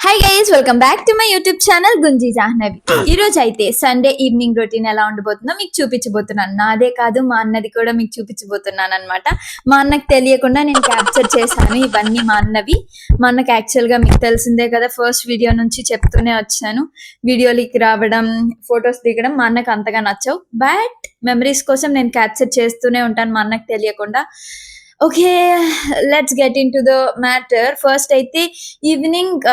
Hi guys, welcome back to my YouTube channel Gunji Jahnavi. ఈ రోజు అయితే సండే ఈవినింగ్ రొటీన్ ఎలా ఉండబోతుందో మీకు చూపించబోతున్నాను. నాదే కాదు, మా అన్నది కూడా మీకు చూపించబోతున్నాను అనమాట. మా అన్నకు తెలియకుండా నేను క్యాప్చర్ చేశాను ఇవన్నీ మా అన్నవి. మా అన్నకి యాక్చువల్ గా మీకు తెలిసిందే కదా, ఫస్ట్ వీడియో నుంచి చెప్తూనే వచ్చాను, వీడియోలకి రావడం, ఫొటోస్ దిగడం మా అన్నకు అంతగా నచ్చవు. బట్ మెమరీస్ కోసం నేను క్యాప్చర్ చేస్తూనే ఉంటాను మా అన్నకు తెలియకుండా. Okay, let's get in to the matter. First అయితే ఈవినింగ్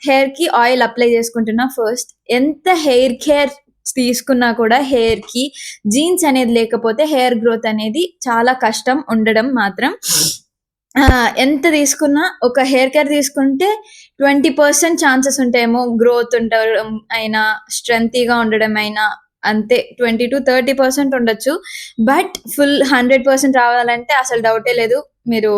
హెయిర్ కి ఆయిల్ అప్లై చేసుకుంటున్నా. ఫస్ట్ ఎంత హెయిర్ కేర్ తీసుకున్నా కూడా హెయిర్ కి జీన్స్ అనేది లేకపోతే హెయిర్ గ్రోత్ అనేది చాలా కష్టం ఉండడం మాత్రం. ఎంత తీసుకున్నా ఒక హెయిర్ కేర్ తీసుకుంటే 20% ఛాన్సెస్ ఉంటాయేమో గ్రోత్ ఉండడం అయినా, స్ట్రెంతీగా ఉండడం అయినా. అంతే, 20 to 30% ఉండొచ్చు. బట్ ఫుల్ 100% రావాలంటే అసలు డౌటే లేదు. మీరు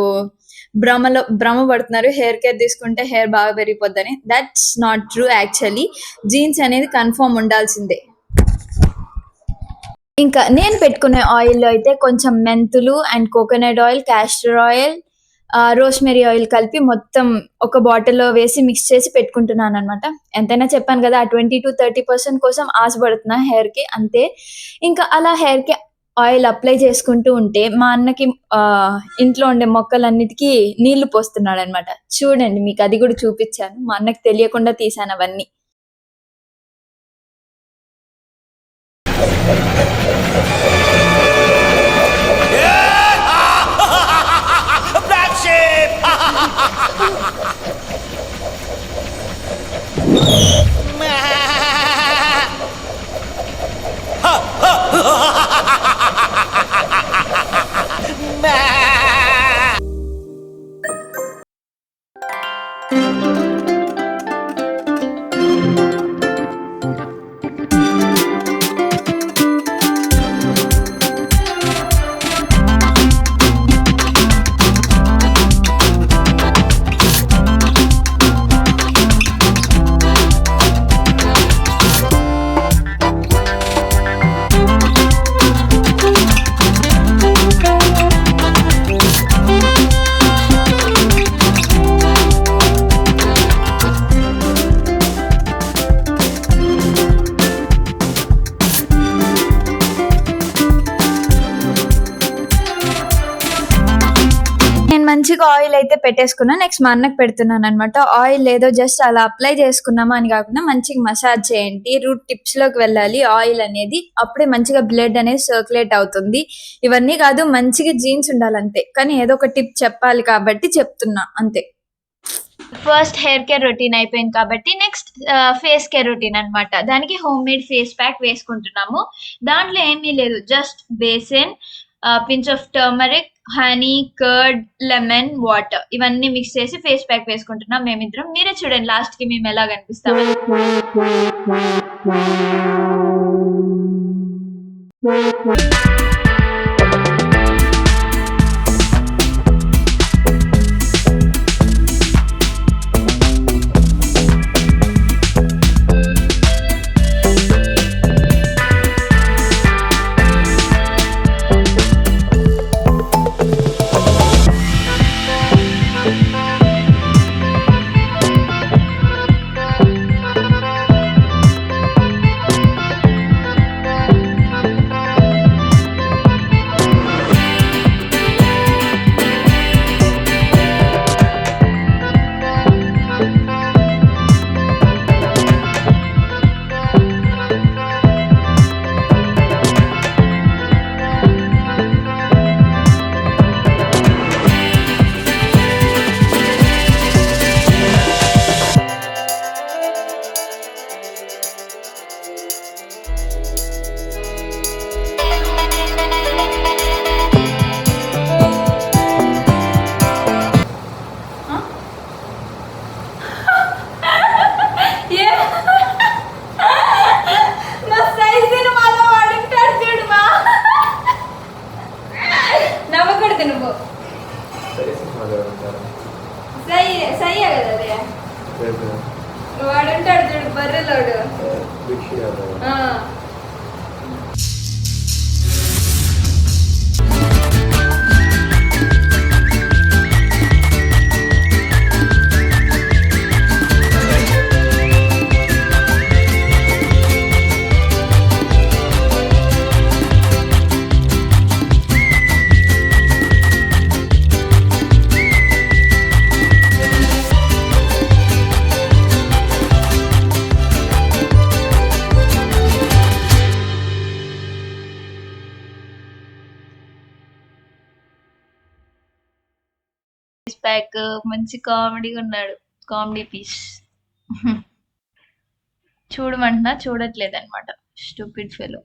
భ్రమ పడుతున్నారు హెయిర్ కేర్ తీసుకుంటే హెయిర్ బాగా పెరిగిపోద్దని. That's not true. Actually genes అనేది కన్ఫర్మ్ ఉండాల్సిందే. ఇంకా నేను పెట్టుకునే ఆయిల్లో అయితే కొంచెం మెంతులు and coconut oil, castor oil, rosemary oil కలిపి మొత్తం ఒక బాటిల్లో వేసి మిక్స్ చేసి పెట్టుకుంటున్నాను అనమాట. ఎంతైనా చెప్పాను కదా, 20 to 30% కోసం ఆశపడుతున్నా హెయిర్ కి, అంతే. ఇంకా అలా హెయిర్ కి ఆయిల్ అప్లై చేసుకుంటూ ఉంటే మా అన్నకి ఇంట్లో ఉండే మొక్కలన్నిటికీ నీళ్లు పోస్తున్నాడు అనమాట. చూడండి, మీకు అది కూడా చూపించాను, మా అన్నకి తెలియకుండా తీసాను అవన్నీ. మంచిగా ఆయిల్ అయితే పెట్టేసుకున్నా. నెక్స్ట్ మా అన్నకు పెడుతున్నాను అనమాట. ఆయిల్ ఏదో జస్ట్ అలా అప్లై చేసుకున్నామా అని కాకుండా మంచిగా మసాజ్ చేయండి, రూట్ టిప్స్ లోకి వెళ్ళాలి ఆయిల్ అనేది. అప్పుడే మంచిగా బ్లడ్ అనేది సర్క్యులేట్ అవుతుంది. ఇవన్నీ కాదు, మంచిగా జీన్స్ ఉండాలంతే. కానీ ఏదో ఒక టిప్ చెప్పాలి కాబట్టి చెప్తున్నా, అంతే. ఫస్ట్ హెయిర్ కేర్ రొటీన్ అయిపోయింది కాబట్టి నెక్స్ట్ ఫేస్ కేర్ రొటీన్ అనమాట. దానికి హోమ్ మేడ్ ఫేస్ ప్యాక్ వేసుకుంటున్నాము. దాంట్లో ఏమీ లేదు, just basin, pinch of turmeric, honey, curd, lemon, water ఇవన్నీ మిక్స్ చేసి ఫేస్ ప్యాక్ వేసుకుంటున్నాం మేమిద్దరం. మీరే చూడండి లాస్ట్ కి మేము ఎలా కనిపిస్తామని. వాడుంటాడు చూడు, బర్రెలోడు. ప్యాక్ మంచి కామెడీగా ఉన్నాడు, కామెడీ పీస్. చూడమంటున్నా చూడట్లేదు అనమాట, స్టూపిడ్ ఫెలో.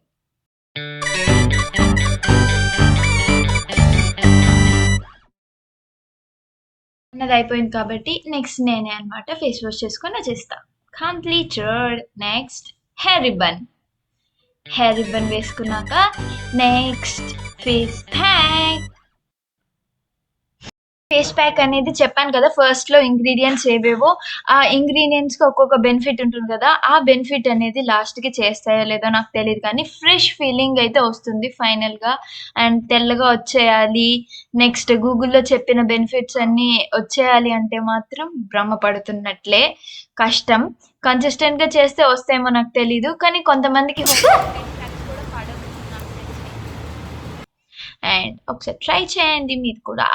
అన్నది అయిపోయింది కాబట్టి నెక్స్ట్ నేనే అనమాట ఫేస్ వాష్ చేసుకొని వచ్చేస్తా. కంప్లీటెడ్. నెక్స్ట్ హెయిర్ రిబ్బన్ వేసుకున్నాక నెక్స్ట్ ఫేస్ ప్యాక్ అనేది చెప్పాను కదా ఫస్ట్ లో ఇంగ్రీడియంట్స్ ఏవేవో, ఆ ఇంగ్రీడియంట్స్ కి ఒక్కొక్క బెనిఫిట్ ఉంటుంది కదా, ఆ బెనిఫిట్ అనేది లాస్ట్ కి చేస్తాయో లేదో నాకు తెలియదు, కానీ ఫ్రెష్ ఫీలింగ్ అయితే వస్తుంది ఫైనల్ గా. అండ్ తెల్లగా వచ్చేయాలి, నెక్స్ట్ గూగుల్లో చెప్పిన బెనిఫిట్స్ అన్ని వచ్చేయాలి అంటే మాత్రం భ్రమ పడుతున్నట్లే, కష్టం. కన్సిస్టెంట్ గా చేస్తే వస్తాయేమో నాకు తెలీదు, కానీ కొంతమందికి అండ్ ఒకసారి ట్రై చేయండి మీరు కూడా.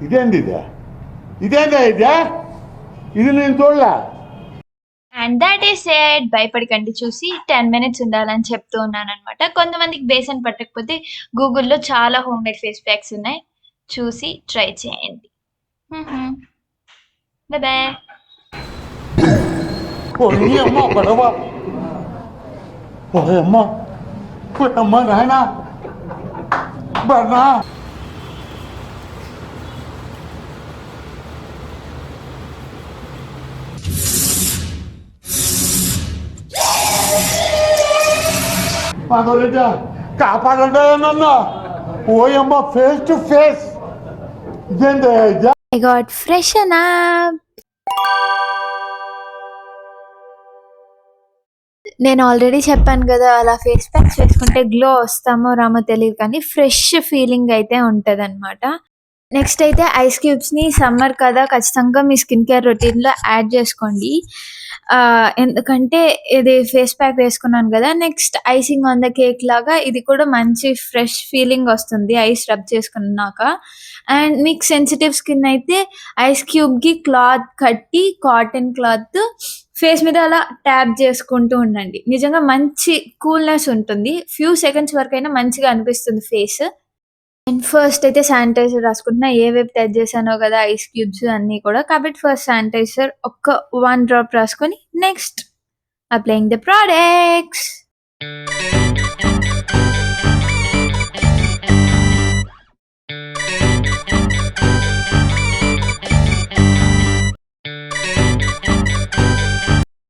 ఇది నేను చూడలే. And that is it. భయపడకండి, చూసి 10 minutes ఉండాలని చెప్తూ ఉన్నాను అనమాట. కొంతమందికి బేసన్ పట్టకపోతే గూగుల్లో చాలా హోమ్ మేడ్ ఫేస్ ప్యాక్స్ ఉన్నాయి, చూసి ట్రై చేయండి. బాయ్. నాయనా బర్నా కాపాడండి నన్ను. ఓయమ్మ face to face. I got freshen up. నేను ఆల్రెడీ చెప్పాను కదా, అలా ఫేస్ ప్యాక్స్ వేసుకుంటే గ్లో వస్తామో రామో తెలియదు, కానీ ఫ్రెష్ ఫీలింగ్ అయితే ఉంటుంది అనమాట. నెక్స్ట్ అయితే ఐస్ క్యూబ్స్ని, సమ్మర్ కదా ఖచ్చితంగా మీ స్కిన్ కేర్ రొటీన్లో యాడ్ చేసుకోండి. ఎందుకంటే ఇది ఫేస్ ప్యాక్ వేసుకున్నాను కదా, next icing on the cake లాగా ఇది కూడా మంచి ఫ్రెష్ ఫీలింగ్ వస్తుంది ఐస్ రబ్ చేసుకున్నాక. అండ్ మీకు సెన్సిటివ్ స్కిన్ అయితే ఐస్ క్యూబ్కి క్లాత్ కట్టి, కాటన్ క్లాత్ ఫేస్ మీద అలా ట్యాప్ చేసుకుంటూ ఉండండి, నిజంగా మంచి కూల్నెస్ ఉంటుంది, ఫ్యూ సెకండ్స్ వరకు అయినా మంచిగా అనిపిస్తుంది ఫేస్. అండ్ ఫస్ట్ అయితే శానిటైజర్ రాసుకుంటున్నా, ఏ వైపు టచ్ చేశానో కదా ఐస్ క్యూబ్స్ అన్నీ కూడా, కాబట్టి ఫస్ట్ శానిటైజర్ ఒక్క 1 డ్రాప్ రాసుకొని next applying the products.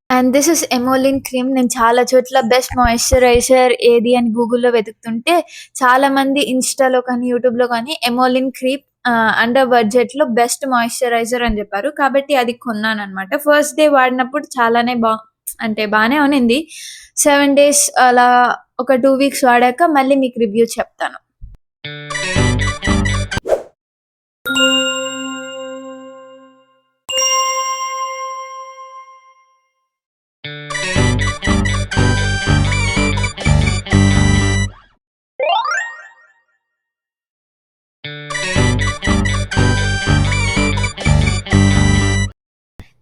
And this is emollient cream. నేను చాలా చోట్ల బెస్ట్ మాయిశ్చరైజర్ ఏది అని గూగుల్లో వెతుకుతుంటే చాలా మంది ఇన్స్టాలో కానీ యూట్యూబ్లో కానీ ఎమోలిన్ క్రీమ్ అండర్ బడ్జెట్లో బెస్ట్ మాయిశ్చరైజర్ అని చెప్పారు, కాబట్టి అది కొన్నాను అనమాట. ఫస్ట్ డే వాడినప్పుడు చాలానే బాగానే ఉన్నింది. 7 days అలా ఒక 2 weeks వాడాక మళ్ళీ మీకు రివ్యూ చెప్తాను.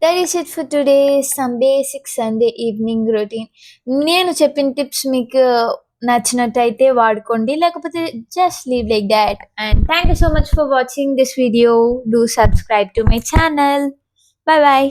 That is it for today. Some basic Sunday evening routine. నేను చెప్పిన టిప్స్ మీకు నచ్చినట్టయితే వాడుకోండి, లేకపోతే just leave like that. And thank you so much for watching this video. Do subscribe to my channel. Bye bye.